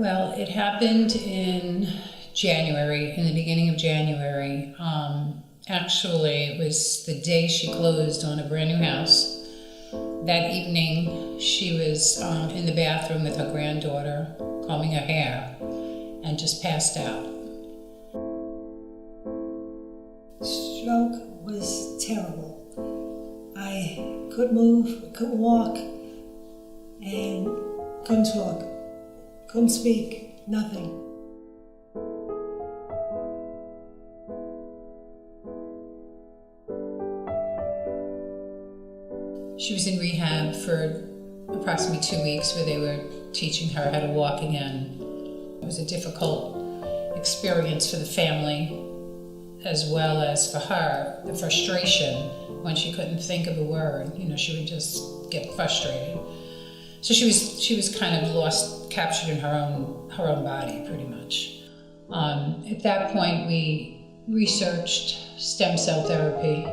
Well, it happened in January, in the beginning of January. Actually, it was the day she closed on a brand new house. That evening, she was in the bathroom with her granddaughter, combing her hair, and just passed out. Stroke was terrible. I couldn't move, couldn't walk, and couldn't talk, couldn't speak, nothing. She was in rehab for approximately 2 weeks where they were teaching her how to walk again. It was a difficult experience for the family as well as for her. The frustration when she couldn't think of a word, she would just get frustrated. So she was kind of lost, captured in her own body pretty much. At that point we researched stem cell therapy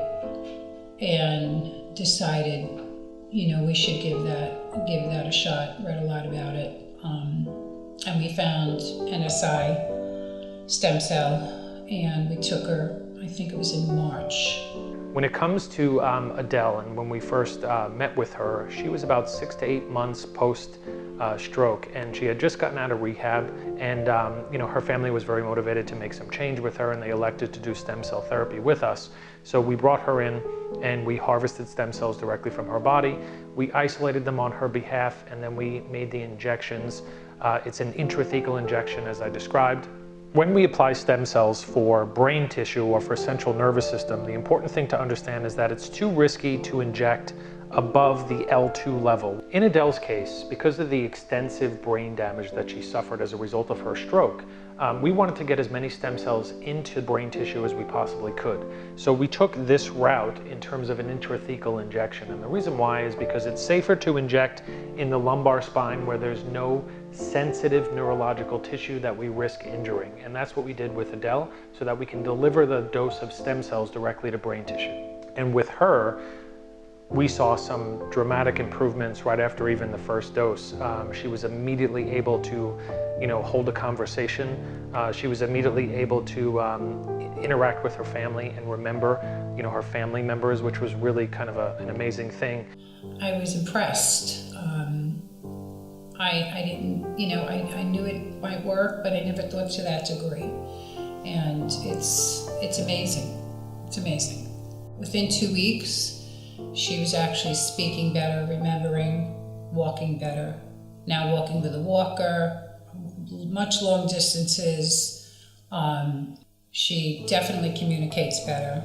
and decided, we should give that a shot. Read a lot about it, and we found NSI stem cell, and we took her. I think it was in March. When it comes to Adele, and when we first met with her, she was about 6 to 8 months post stroke, and she had just gotten out of rehab, and her family was very motivated to make some change with her, and they elected to do stem cell therapy with us. So we brought her in and we harvested stem cells directly from her body. We isolated them on her behalf, and then we made the injections. It's an intrathecal injection, as I described. When we apply stem cells for brain tissue or for central nervous system, the important thing to understand is that it's too risky to inject above the L2 level. In Adele's case, because of the extensive brain damage that she suffered as a result of her stroke, we wanted to get as many stem cells into brain tissue as we possibly could. So we took this route in terms of an intrathecal injection. And the reason why is because it's safer to inject in the lumbar spine where there's no sensitive neurological tissue that we risk injuring. And that's what we did with Adele, so that we can deliver the dose of stem cells directly to brain tissue. And with her, we saw some dramatic improvements right after even the first dose. She was immediately able to, hold a conversation. She was immediately able to interact with her family and remember, her family members, which was really kind of an amazing thing. I was impressed. I didn't, I knew it might work, but I never thought to that degree. And it's amazing. It's amazing. Within 2 weeks, she was actually speaking better, remembering, walking better. Now walking with a walker, much long distances. She definitely communicates better.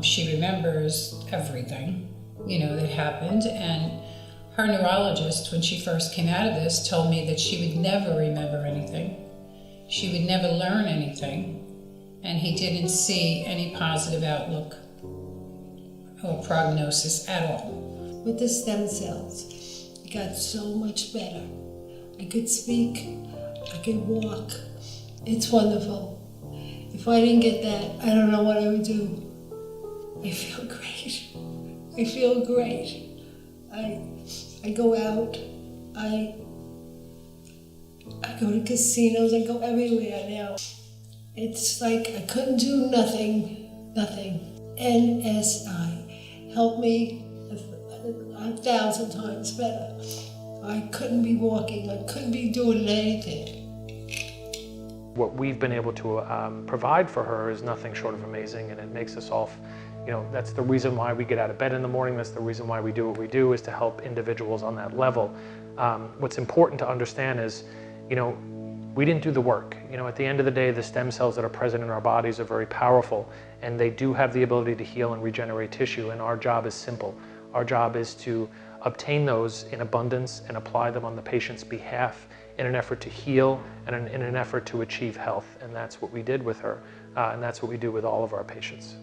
She remembers everything, that happened. And her neurologist, when she first came out of this, told me that she would never remember anything. She would never learn anything. And he didn't see any positive outlook or prognosis at all. With the stem cells, it got so much better. I could speak, I could walk. It's wonderful. If I didn't get that, I don't know what I would do. I feel great. I feel great. I go out, I go to casinos, I go everywhere now. It's like I couldn't do nothing. NSI helped me 1,000 times better. I couldn't be walking, I couldn't be doing anything. What we've been able to provide for her is nothing short of amazing, and it makes us all, that's the reason why we get out of bed in the morning, that's the reason why we do what we do, is to help individuals on that level. What's important to understand is, we didn't do the work. At the end of the day, the stem cells that are present in our bodies are very powerful, and they do have the ability to heal and regenerate tissue, and our job is simple. Our job is to obtain those in abundance and apply them on the patient's behalf in an effort to heal and in an effort to achieve health. And that's what we did with her, and that's what we do with all of our patients.